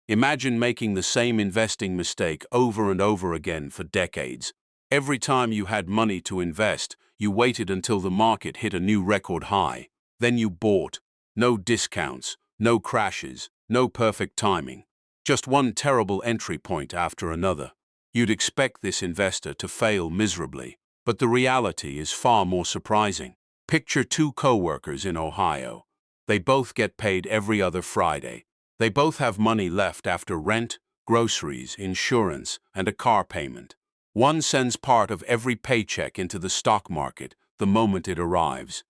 Imagine making the same investing mistake over and over again for decades. Every time you had money to invest, you waited until the market hit a new record high. Then you bought. No discounts, no crashes, no perfect timing. Just one terrible entry point after another. You'd expect this investor to fail miserably, but the reality is far more surprising. Picture two co-workers in Ohio. They both get paid every other Friday. They both have money left after rent, groceries, insurance, and a car payment. One sends part of every paycheck into the stock market the moment it arrives.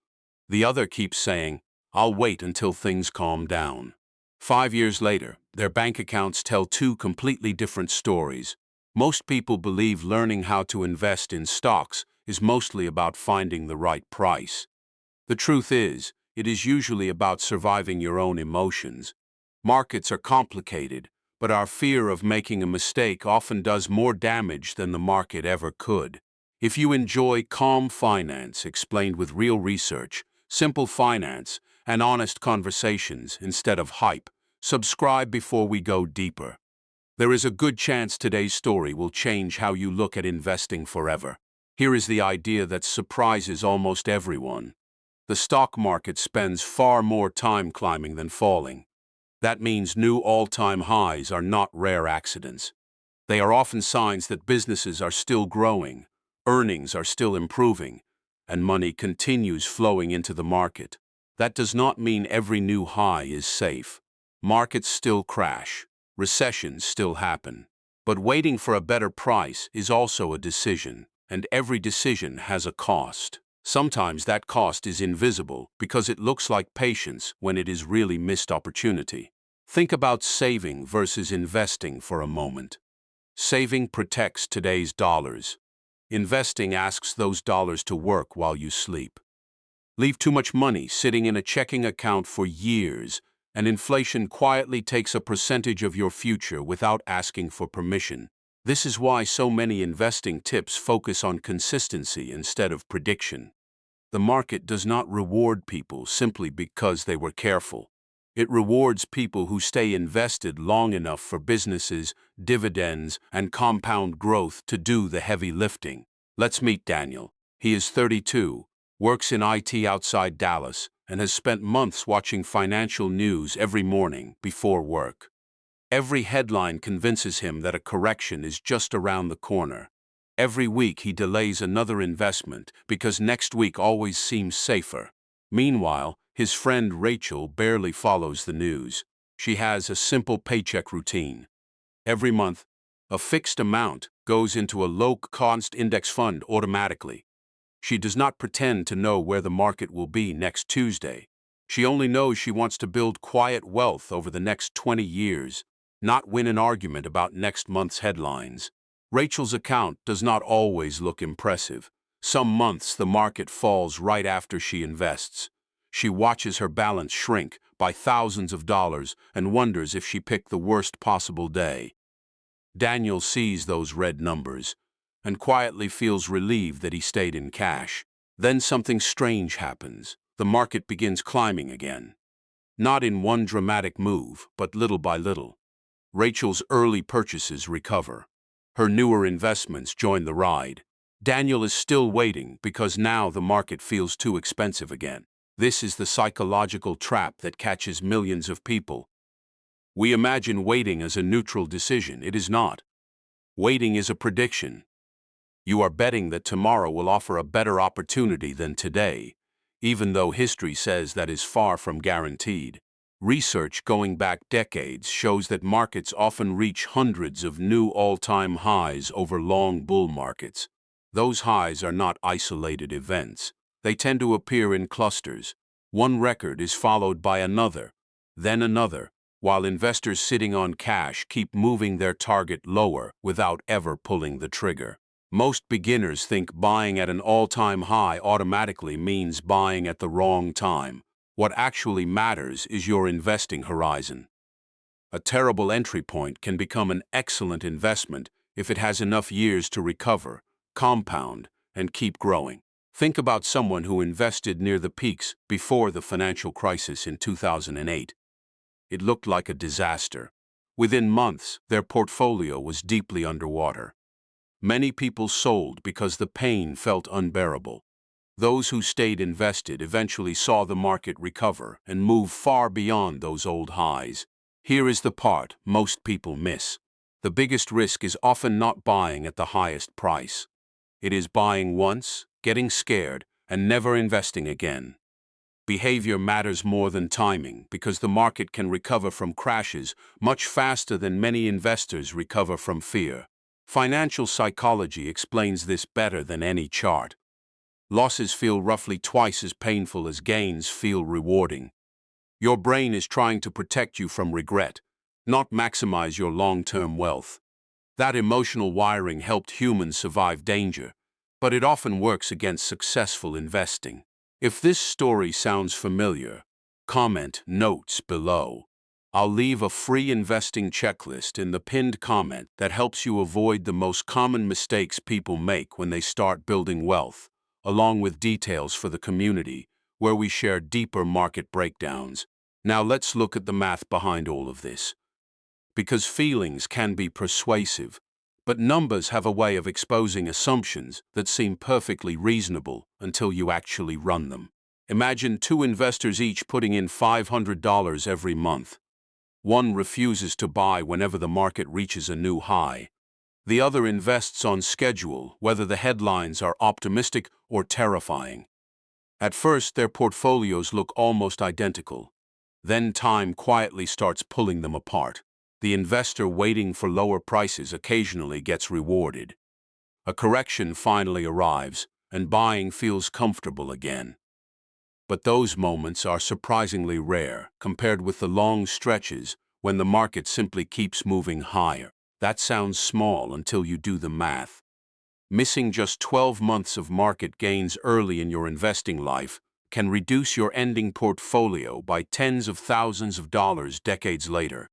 The other keeps saying, "I'll wait until things calm down." 5 years later, their bank accounts tell two completely different stories. Most people believe learning how to invest in stocks is mostly about finding the right price. The truth is, it is usually about surviving your own emotions. Markets are complicated, but our fear of making a mistake often does more damage than the market ever could. If you enjoy calm finance explained with real research, simple finance, and honest conversations instead of hype, subscribe before we go deeper. There is a good chance today's story will change how you look at investing forever. Here is the idea that surprises almost everyone. The stock market spends far more time climbing than falling. That means new all-time highs are not rare accidents. They are often signs that businesses are still growing, earnings are still improving, and money continues flowing into the market. That does not mean every new high is safe. Markets still crash, recessions still happen. But waiting for a better price is also a decision, and every decision has a cost. Sometimes that cost is invisible because it looks like patience when it is really missed opportunity. Think about saving versus investing for a moment. Saving protects today's dollars. Investing asks those dollars to work while you sleep. Leave too much money sitting in a checking account for years, and inflation quietly takes a percentage of your future without asking for permission. This is why so many investing tips focus on consistency instead of prediction. The market does not reward people simply because they were careful. It rewards people who stay invested long enough for businesses, dividends, and compound growth to do the heavy lifting. Let's meet Daniel. He is 32, works in IT outside Dallas, and has spent months watching financial news every morning before work. Every headline convinces him that a correction is just around the corner. Every week he delays another investment because next week always seems safer. Meanwhile, his friend Rachel barely follows the news. She has a simple paycheck routine. Every month, a fixed amount goes into a low-cost index fund automatically. She does not pretend to know where the market will be next Tuesday. She only knows she wants to build quiet wealth over the next 20 years, not win an argument about next month's headlines. Rachel's account does not always look impressive. Some months the market falls right after she invests. She watches her balance shrink by thousands of dollars and wonders if she picked the worst possible day. Daniel sees those red numbers and quietly feels relieved that he stayed in cash. Then something strange happens. The market begins climbing again. Not in one dramatic move, but little by little. Rachel's early purchases recover. Her newer investments join the ride. Daniel is still waiting because now the market feels too expensive again. This is the psychological trap that catches millions of people. We imagine waiting as a neutral decision. It is not. Waiting is a prediction. You are betting that tomorrow will offer a better opportunity than today, even though history says that is far from guaranteed. Research going back decades shows that markets often reach hundreds of new all-time highs over long bull markets. Those highs are not isolated events. They tend to appear in clusters. One record is followed by another, then another, while investors sitting on cash keep moving their target lower without ever pulling the trigger. Most beginners think buying at an all-time high automatically means buying at the wrong time. What actually matters is your investing horizon. A terrible entry point can become an excellent investment if it has enough years to recover, compound, and keep growing. Think about someone who invested near the peaks before the financial crisis in 2008. It looked like a disaster. Within months, their portfolio was deeply underwater. Many people sold because the pain felt unbearable. Those who stayed invested eventually saw the market recover and move far beyond those old highs. Here is the part most people miss. The biggest risk is often not buying at the highest price. It is buying once, getting scared, and never investing again. Behavior matters more than timing because the market can recover from crashes much faster than many investors recover from fear. Financial psychology explains this better than any chart. Losses feel roughly twice as painful as gains feel rewarding. Your brain is trying to protect you from regret, not maximize your long-term wealth. That emotional wiring helped humans survive danger, but it often works against successful investing. If this story sounds familiar, comment notes below. I'll leave a free investing checklist in the pinned comment that helps you avoid the most common mistakes people make when they start building wealth, along with details for the community, where we share deeper market breakdowns. Now let's look at the math behind all of this. Because feelings can be persuasive, but numbers have a way of exposing assumptions that seem perfectly reasonable until you actually run them. Imagine two investors each putting in $500 every month. One refuses to buy whenever the market reaches a new high. The other invests on schedule, whether the headlines are optimistic or terrifying. At first, their portfolios look almost identical. Then time quietly starts pulling them apart. The investor waiting for lower prices occasionally gets rewarded. A correction finally arrives, and buying feels comfortable again. But those moments are surprisingly rare compared with the long stretches when the market simply keeps moving higher. That sounds small until you do the math. Missing just 12 months of market gains early in your investing life can reduce your ending portfolio by tens of thousands of dollars decades later.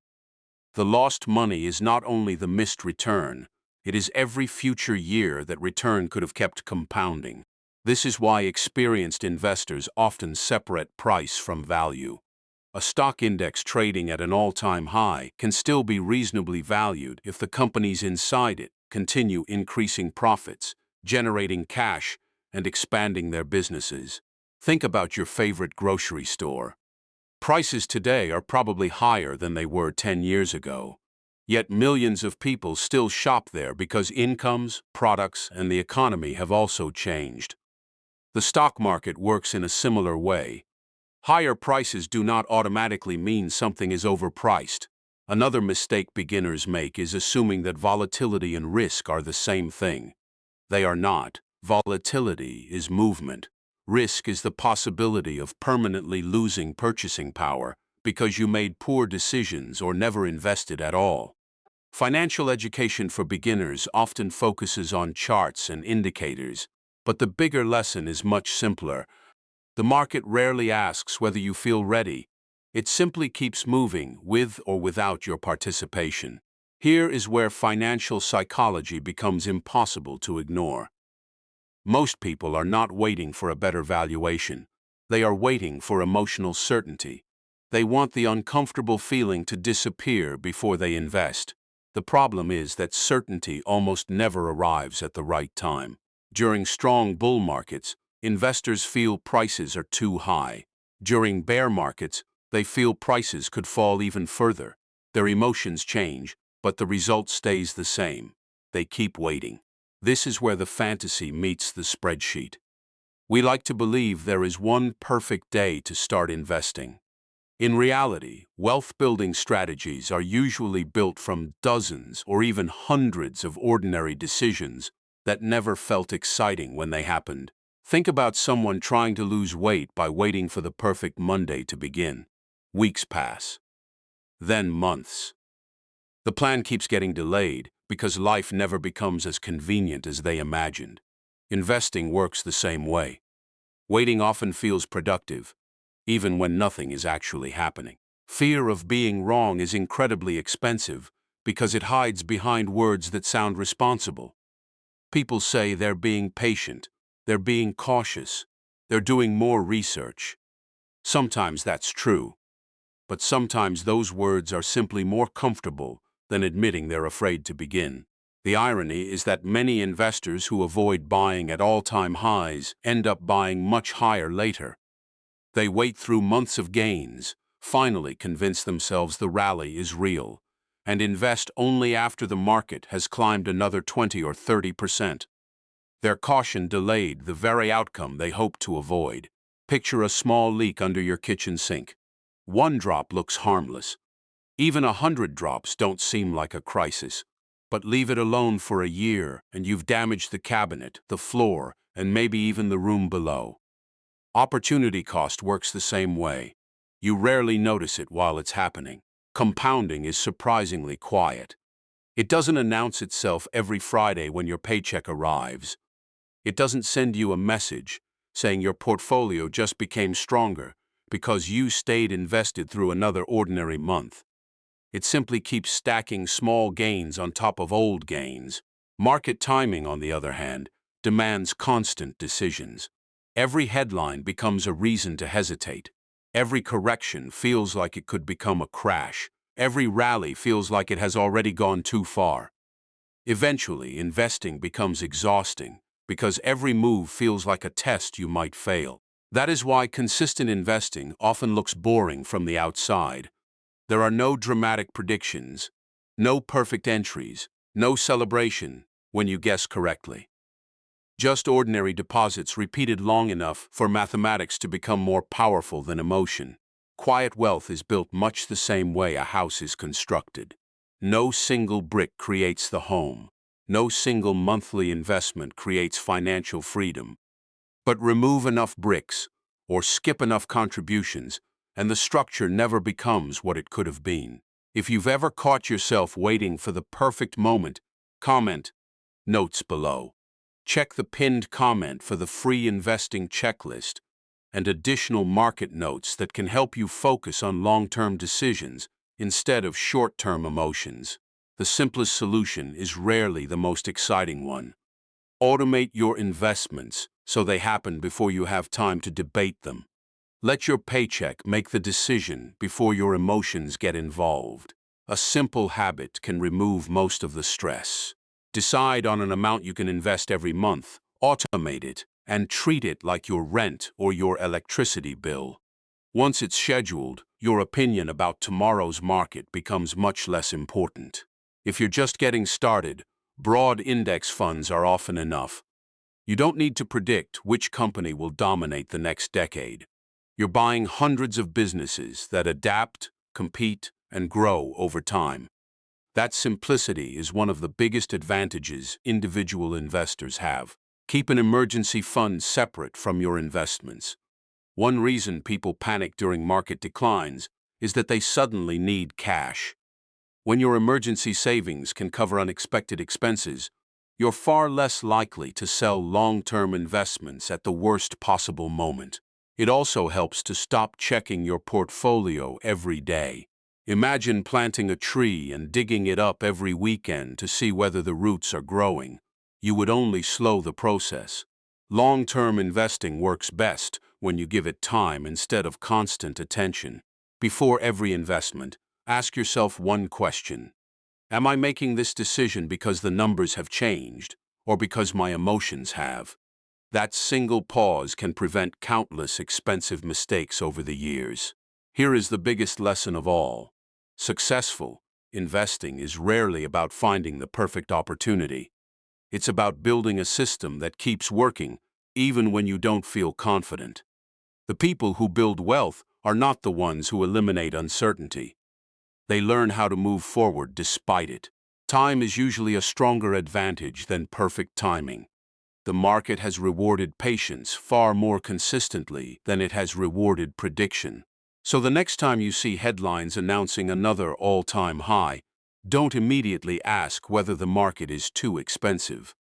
The lost money is not only the missed return, it is every future year that return could have kept compounding. This is why experienced investors often separate price from value. A stock index trading at an all-time high can still be reasonably valued if the companies inside it continue increasing profits, generating cash, and expanding their businesses. Think about your favorite grocery store. Prices today are probably higher than they were 10 years ago. Yet millions of people still shop there because incomes, products, and the economy have also changed. The stock market works in a similar way. Higher prices do not automatically mean something is overpriced. Another mistake beginners make is assuming that volatility and risk are the same thing. They are not. Volatility is movement. Risk is the possibility of permanently losing purchasing power because you made poor decisions or never invested at all. Financial education for beginners often focuses on charts and indicators, but the bigger lesson is much simpler. The market rarely asks whether you feel ready. It simply keeps moving with or without your participation. Here is where financial psychology becomes impossible to ignore. Most people are not waiting for a better valuation. They are waiting for emotional certainty. They want the uncomfortable feeling to disappear before they invest. The problem is that certainty almost never arrives at the right time. During strong bull markets, investors feel prices are too high. During bear markets, they feel prices could fall even further. Their emotions change, but the result stays the same. They keep waiting. This is where the fantasy meets the spreadsheet. We like to believe there is one perfect day to start investing. In reality, wealth-building strategies are usually built from dozens or even hundreds of ordinary decisions that never felt exciting when they happened. Think about someone trying to lose weight by waiting for the perfect Monday to begin. Weeks pass. Then months. The plan keeps getting delayed because life never becomes as convenient as they imagined. Investing works the same way. Waiting often feels productive, even when nothing is actually happening. Fear of being wrong is incredibly expensive because it hides behind words that sound responsible. People say they're being patient, they're being cautious, they're doing more research. Sometimes that's true, but sometimes those words are simply more comfortable than admitting they're afraid to begin. The irony is that many investors who avoid buying at all-time highs end up buying much higher later. They wait through months of gains, finally convince themselves the rally is real, and invest only after the market has climbed another 20 or 30%. Their caution delayed the very outcome they hoped to avoid. Picture a small leak under your kitchen sink. One drop looks harmless. Even 100 drops don't seem like a crisis. But leave it alone for a year and you've damaged the cabinet, the floor, and maybe even the room below. Opportunity cost works the same way. You rarely notice it while it's happening. Compounding is surprisingly quiet. It doesn't announce itself every Friday when your paycheck arrives. It doesn't send you a message saying your portfolio just became stronger because you stayed invested through another ordinary month. It simply keeps stacking small gains on top of old gains. Market timing, on the other hand, demands constant decisions. Every headline becomes a reason to hesitate. Every correction feels like it could become a crash. Every rally feels like it has already gone too far. Eventually, investing becomes exhausting because every move feels like a test you might fail. That is why consistent investing often looks boring from the outside. There are no dramatic predictions, no perfect entries, no celebration when you guess correctly. Just ordinary deposits repeated long enough for mathematics to become more powerful than emotion. Quiet wealth is built much the same way a house is constructed. No single brick creates the home. No single monthly investment creates financial freedom. But remove enough bricks, or skip enough contributions, and the structure never becomes what it could have been. If you've ever caught yourself waiting for the perfect moment, comment notes below. Check the pinned comment for the free investing checklist and additional market notes that can help you focus on long-term decisions instead of short-term emotions. The simplest solution is rarely the most exciting one. Automate your investments so they happen before you have time to debate them. Let your paycheck make the decision before your emotions get involved. A simple habit can remove most of the stress. Decide on an amount you can invest every month, automate it, and treat it like your rent or your electricity bill. Once it's scheduled, your opinion about tomorrow's market becomes much less important. If you're just getting started, broad index funds are often enough. You don't need to predict which company will dominate the next decade. You're buying hundreds of businesses that adapt, compete, and grow over time. That simplicity is one of the biggest advantages individual investors have. Keep an emergency fund separate from your investments. One reason people panic during market declines is that they suddenly need cash. When your emergency savings can cover unexpected expenses, you're far less likely to sell long-term investments at the worst possible moment. It also helps to stop checking your portfolio every day. Imagine planting a tree and digging it up every weekend to see whether the roots are growing. You would only slow the process. Long-term investing works best when you give it time instead of constant attention. Before every investment, ask yourself one question. Am I making this decision because the numbers have changed, or because my emotions have? That single pause can prevent countless expensive mistakes over the years. Here is the biggest lesson of all. Successful investing is rarely about finding the perfect opportunity. It's about building a system that keeps working even when you don't feel confident. The people who build wealth are not the ones who eliminate uncertainty. They learn how to move forward despite it. Time is usually a stronger advantage than perfect timing. The market has rewarded patience far more consistently than it has rewarded prediction. So the next time you see headlines announcing another all-time high, don't immediately ask whether the market is too expensive.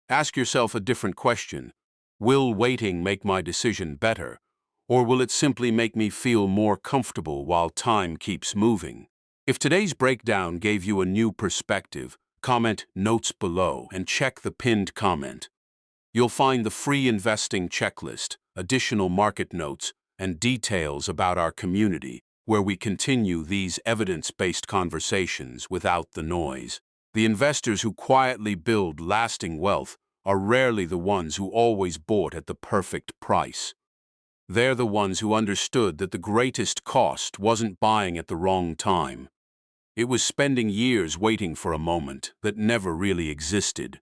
Ask yourself a different question. Will waiting make my decision better, or will it simply make me feel more comfortable while time keeps moving? If today's breakdown gave you a new perspective, comment notes below and check the pinned comment. You'll find the free investing checklist, additional market notes, and details about our community where we continue these evidence-based conversations without the noise. The investors who quietly build lasting wealth are rarely the ones who always bought at the perfect price. They're the ones who understood that the greatest cost wasn't buying at the wrong time. It was spending years waiting for a moment that never really existed.